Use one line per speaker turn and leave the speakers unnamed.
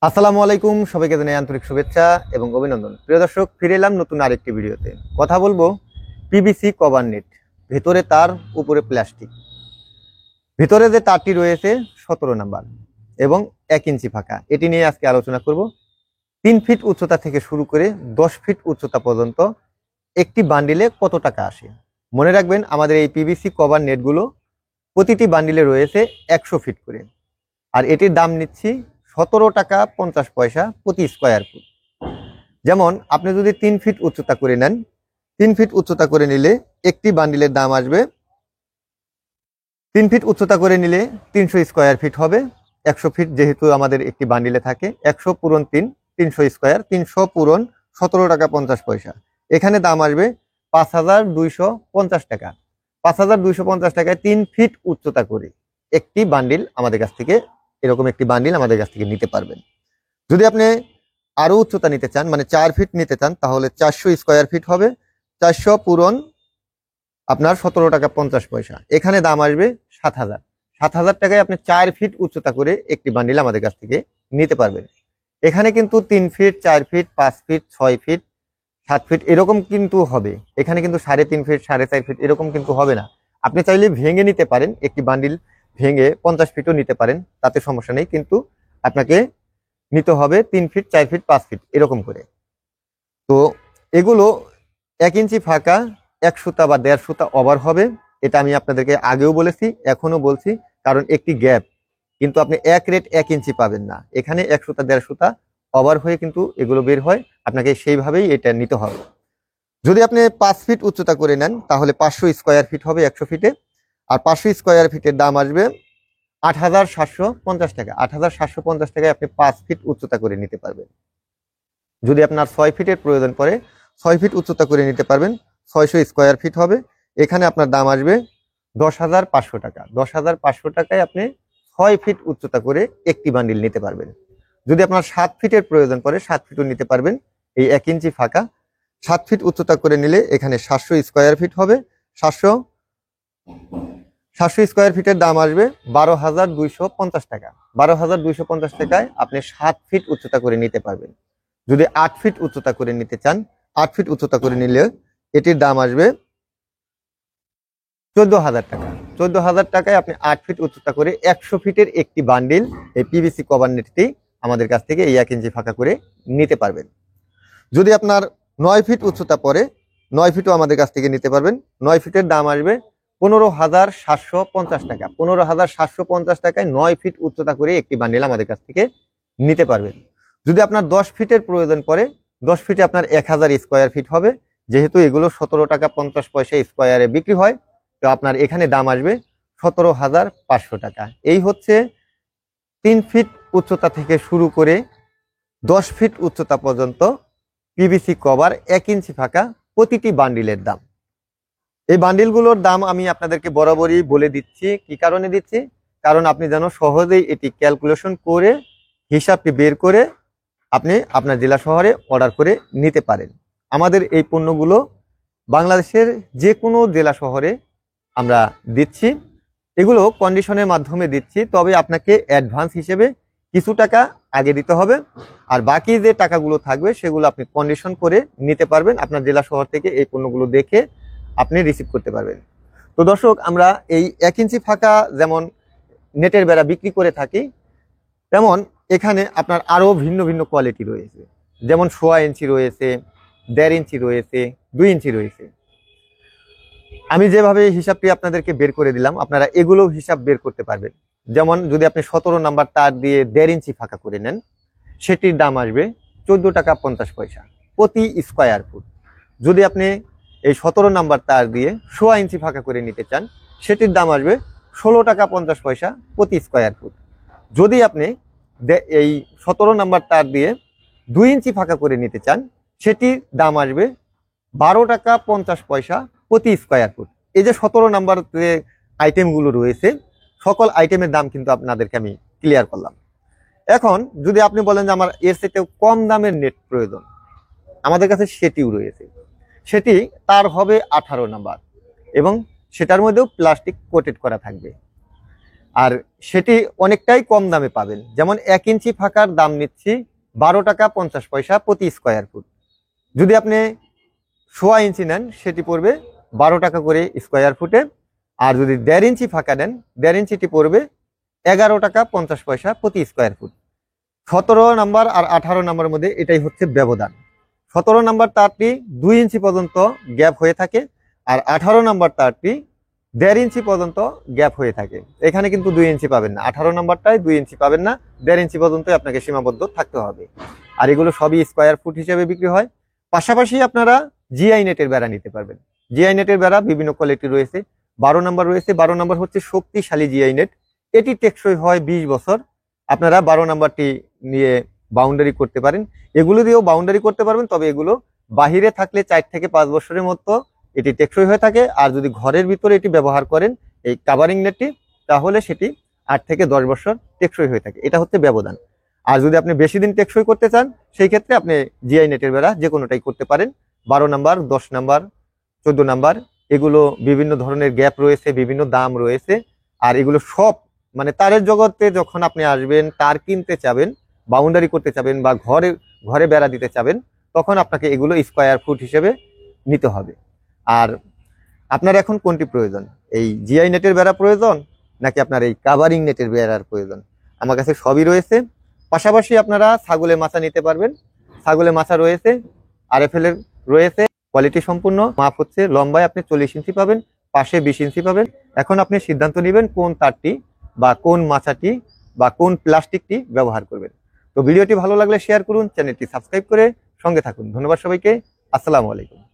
আসসালামু আলাইকুম, সবাইকে জানাই আন্তরিক শুভেচ্ছা এবং অভিনন্দন। প্রিয় দর্শক, ফিরে এলাম নতুন আরেকটি ভিডিওতে। কথা বলবো পিভিসি কভার নেট, ভেতরে তার উপরে প্লাস্টিক। ভিতরে যে তারটি রয়েছে 17 নাম্বার এবং 1 ইঞ্চি ফাঁকা, এটি নিয়ে আজকে আলোচনা করব। 3 ফিট উচ্চতা থেকে শুরু করে 10 ফিট উচ্চতা পর্যন্ত একটি বান্ডিলে কত টাকা আসে। মনে রাখবেন, আমাদের এই পিভিসি কভার নেটগুলো প্রতিটি বান্ডিলে রয়েছে 100 ফিট করে, আর এটির দাম নিচ্ছি 17 টাকা 50 পয়সা প্রতি স্কোয়ার ফুট। যেমন আপনি যদি 3 ফিট উচ্চতা করে নেন, 3 ফিট উচ্চতা করে নিলে একটি বান্ডিলের দাম আসবে, 3 ফিট উচ্চতা করে নিলে 300 স্কোয়ার ফিট হবে। 100 ফিট যেহেতু আমাদের একটি বান্ডিলে থাকে, 100 পূরণ 3, 300 স্কোয়ার, 300 পূরণ 17 টাকা 50 পয়সা। এখানে দাম আসবে 5250 টাকা। 5250 টাকায় 3 ফিট উচ্চতা করে একটি বান্ডিল আমাদের কাছ থেকে, এরকম একটি বান্ডিল আমাদের কাছ থেকে নিতে পারবেন। যদি আপনি আরো উচ্চতা নিতে চান, মানে 4 ফিট নিতে চান, তাহলে 400 স্কোয়ার ফিট হবে। 400 পূরণ আপনার 17 টাকা 50 পয়সা। এখানে দাম আসবে 7000। 7000 টাকায় আপনি 4 ফিট উচ্চতা করে একটি বান্ডিল আমাদের কাছ থেকে নিতে পারবেন। এখানে কিন্তু 3 feet, 4 feet, 5 feet, 6 feet, 7 feet এরকম কিন্তু হবে। এখানে কিন্তু 3.5 ফিট, 4.5 ফিট এরকম কিন্তু হবে না। আপনি চাইলে ভেঙে নিতে পারেন, একটি বান্ডিল ভেঙে 50 ফিটও নিতে পারেন, তাতে সমস্যা নেই। কিন্তু আপনাকে নিতে হবে 3 ফিট, 4 ফিট, 5 ফিট এরকম করে। তো এগুলো 1 ইঞ্চি ফাঁকা, 1 সুতা বা 1.5 সুতা ওভার হবে। এটা আমি আপনাদেরকে আগেও বলেছি, এখনো বলছি, কারণ একটি গ্যাপ কিন্তু আপনি এক রেট 1 ইঞ্চি পাবেন না। এখানে 1 সুতা 1.5 সুতা ওভার হয়ে কিন্তু এগুলো বের হয়, আপনাকে সেইভাবেই এটা নিতে হবে। যদি আপনি 5 ফিট উচ্চতা করে নেন, তাহলে 500 স্কোয়ার ফিট হবে 100 ফিটে, আর 500 স্কোয়ার ফিটের দাম আসবে 8750 টাকা। 8750 টাকায় আপনি 5 ফিট উচ্চতা করে নিতে পারবেন। যদি আপনার 6 ফিটের প্রয়োজন পড়ে, 6 ফিট উচ্চতা করে নিতে পারবেন, 600 স্কোয়ার ফিট হবে। এখানে আপনার দাম আসবে 10,500 টাকা। 10,500 টাকায় আপনি 6 ফিট উচ্চতা করে একটি বান্ডিল নিতে পারবেন। যদি আপনার 7 ফিটের প্রয়োজন পড়ে, 7 ফিটও নিতে পারবেন। এই 1 ইঞ্চি ফাঁকা 7 ফিট উচ্চতা করে নিলে এখানে 700 স্কোয়ার ফিট হবে। 700 স্কোয়ার ফিটের দাম আসবে 12,250 টাকা। 12,250 টাকায় আপনি 7 ফিট উচ্চতা করে নিতে পারবেন। যদি 8 ফিট উচ্চতা করে নিতে চান, 8 ফিট উচ্চতা করে নিলে এটির দাম আসবে 14,000 টাকা। 14,000 টাকায় আপনি 8 ফিট উচ্চতা করে 100 ফিটের একটি বান্ডিল এই পিভিসি কভার নেটটি আমাদের কাছ থেকে এই 1 ইঞ্চি ফাঁকা করে নিতে পারবেন। যদি আপনার 9 ফিট উচ্চতা পড়ে, 9 ফিটও আমাদের কাছ থেকে নিতে পারবেন। 9 ফিটের দাম আসবে 15,750 টাকা। 15,750 টাকায় 9 ফিট উচ্চতা করে একটি বান্ডিল আমাদের কাছ থেকে নিতে পারবেন। যদি আপনার 10 ফিটের প্রয়োজন পড়ে, 10 ফিটে আপনার 1000 স্কোয়ার ফিট হবে। যেহেতু এগুলো 17 টাকা 50 পয়সা স্কোয়ারে বিক্রি হয়, তো আপনার এখানে দাম আসবে 17,500 টাকা। এই হচ্ছে 3 ফিট উচ্চতা থেকে শুরু করে 10 ফিট উচ্চতা পর্যন্ত পিভিসি কভার 1 ইঞ্চি ফাঁকা প্রতিটি বান্ডিলের দাম। এই বান্ডিলগুলোর দাম আমি আপনাদেরকে বরাবরই বলে দিচ্ছি। কি কারণে দিচ্ছি? কারণ আপনি যেন সহজেই এটি ক্যালকুলেশন করে, হিসাবটি বের করে আপনি আপনার জেলা শহরে অর্ডার করে নিতে পারেন। আমাদের এই পণ্যগুলো বাংলাদেশের যে কোনো জেলা শহরে আমরা দিচ্ছি। এগুলো কন্ডিশনের মাধ্যমে দিচ্ছি, তবে আপনাকে অ্যাডভান্স হিসেবে কিছু টাকা আগে দিতে হবে, আর বাকি যে টাকাগুলো থাকবে সেগুলো আপনি কন্ডিশন করে নিতে পারবেন। আপনার জেলা শহর থেকে এই পণ্যগুলো দেখে আপনি রিসিভ করতে পারবেন। তো দর্শক, আমরা এই 1 ইঞ্চি ফাঁকা যেমন নেটের বেড়া বিক্রি করে থাকি, তেমন এখানে আপনার আরো ভিন্ন ভিন্ন কোয়ালিটি রয়েছে। যেমন 1.5 ইঞ্চি রয়েছে, 1.5 ইঞ্চি রয়েছে, 2 ইঞ্চি রয়েছে। আমি যেভাবে হিসাবটি আপনাদেরকে বের করে দিলাম, আপনারা এগুলো হিসাব বের করতে পারবেন। যেমন যদি আপনি 17 নাম্বার তার দিয়ে 1.5 ইঞ্চি ফাঁকা করে নেন, সেটির দাম আসবে 14 টাকা 50 পয়সা প্রতি স্কোয়ার ফুট। যদি আপনি এই 17 নাম্বার তার দিয়ে 1.5 ইঞ্চি ফাঁকা করে নিতে চান, সেটির দাম আসবে 16 টাকা 50 পয়সা প্রতি স্কোয়ার ফুট। যদি আপনি এই 17 নাম্বার তার দিয়ে 2 ইঞ্চি ফাঁকা করে নিতে চান, সেটির দাম আসবে 12 টাকা 50 পয়সা প্রতি স্কোয়ার ফুট। এই যে 17 নাম্বার যে আইটেমগুলো রয়েছে, সকল আইটেমের দাম কিন্তু আপনাদেরকে আমি ক্লিয়ার করলাম। এখন যদি আপনি বলেন যে আমার এর চাইতেও কম দামের নেট প্রয়োজন, আমাদের কাছে সেটিও রয়েছে। সেটি তার হবে 18 নাম্বার এবং সেটার মধ্যেও প্লাস্টিক কোটেড করা থাকবে। আর সেটি অনেকটাই কম দামে পাবেন। যেমন 1 ইঞ্চি ফাঁকার দাম নিচ্ছি 12 টাকা 50 পয়সা প্রতি স্কোয়ার ফুট। যদি আপনি 1.5 ইঞ্চি নেন সেটি পড়বে 12 টাকা করে স্কোয়ার ফুটে। আর যদি 1.5 ইঞ্চি ফাঁকা নেন 1.5 ইঞ্চিটি পড়বে 11 টাকা 50 পয়সা প্রতি স্কোয়ার ফুট। 17 নাম্বার আর 18 নাম্বারের মধ্যে এটাই হচ্ছে ব্যবধান। 17 নাম্বার তারটি 2 ইঞ্চি পর্যন্ত গ্যাপ হয়ে থাকে, আর 18 নাম্বার তারটি 1.5 ইঞ্চি পর্যন্ত গ্যাপ হয়ে থাকে। এখানে কিন্তু 2 ইঞ্চি পাবেন না, 18 নাম্বারটায় 2 ইঞ্চি পাবেন না, 1.5 ইঞ্চি পর্যন্ত আপনাকে সীমাবদ্ধ থাকতে হবে। আর এগুলো সবই স্কোয়ার ফুট হিসেবে বিক্রি হয়। পাশাপাশি আপনারা জিআই নেটের বেড়া নিতে পারবেন। জিআই নেটের বেড়া বিভিন্ন কোয়ালিটি রয়েছে। 12 নাম্বার রয়েছে, 12 নাম্বার হচ্ছে শক্তিশালী জিআই নেট, এটি টেকসই হয় 20 বছর। আপনারা 12 নাম্বারটি নিয়ে বাউন্ডারি করতে পারেন। এগুলো দিয়েও বাউন্ডারি করতে পারবেন, তবে এগুলো বাহিরে থাকলে 4 থেকে 5 বছরের মতো এটি টেকসই হয়ে থাকে। আর যদি ঘরের ভিতরে এটি ব্যবহার করেন এই কাভারিং নেটটি, তাহলে সেটি 8 থেকে 10 বছর টেকসই হয়ে থাকে। এটা হচ্ছে ব্যবধান। আর যদি আপনি বেশি দিন টেকসই করতে চান সেই ক্ষেত্রে আপনি জিআই নেটের বেড়া যে কোনোটাই করতে পারেন। 12 নাম্বার, 10 নাম্বার, 14 নাম্বার, এগুলো বিভিন্ন ধরনের গ্যাপ রয়েছে, বিভিন্ন দাম রয়েছে। আর এগুলো সব মানে তারের জগতে যখন আপনি আসবেন, তার কিনতে চাবেন, বাউন্ডারি করতে চাবেন বা ঘরে ঘরে বেড়া দিতে চাবেন, তখন আপনাকে এগুলো স্কোয়ার ফুট হিসেবে নিতে হবে। আর আপনার এখন কোনটি প্রয়োজন, এই জিআই নেটের বেড়া প্রয়োজন নাকি আপনার এই কাভারিং নেটের বেড়ার প্রয়োজন? আমার কাছে সবই রয়েছে। পাশাপাশি আপনারা ছাগলের মাচা নিতে পারবেন। ছাগলের মাচা রয়েছে, আরএফএল এর রয়েছে, কোয়ালিটি সম্পূর্ণ। মাপ হচ্ছে লম্বায় আপনি 40 ইঞ্চি পাবেন, পাশে 20 ইঞ্চি পাবেন। এখন আপনি সিদ্ধান্ত নেবেন কোন তারটি বা কোন মাচাটি বা কোন প্লাস্টিকটি ব্যবহার করবেন। তো ভিডিওটি ভালো লাগলে শেয়ার করুন, চ্যানেলটি সাবস্ক্রাইব করে সঙ্গে থাকুন। ধন্যবাদ সবাইকে। আসসালামু আলাইকুম।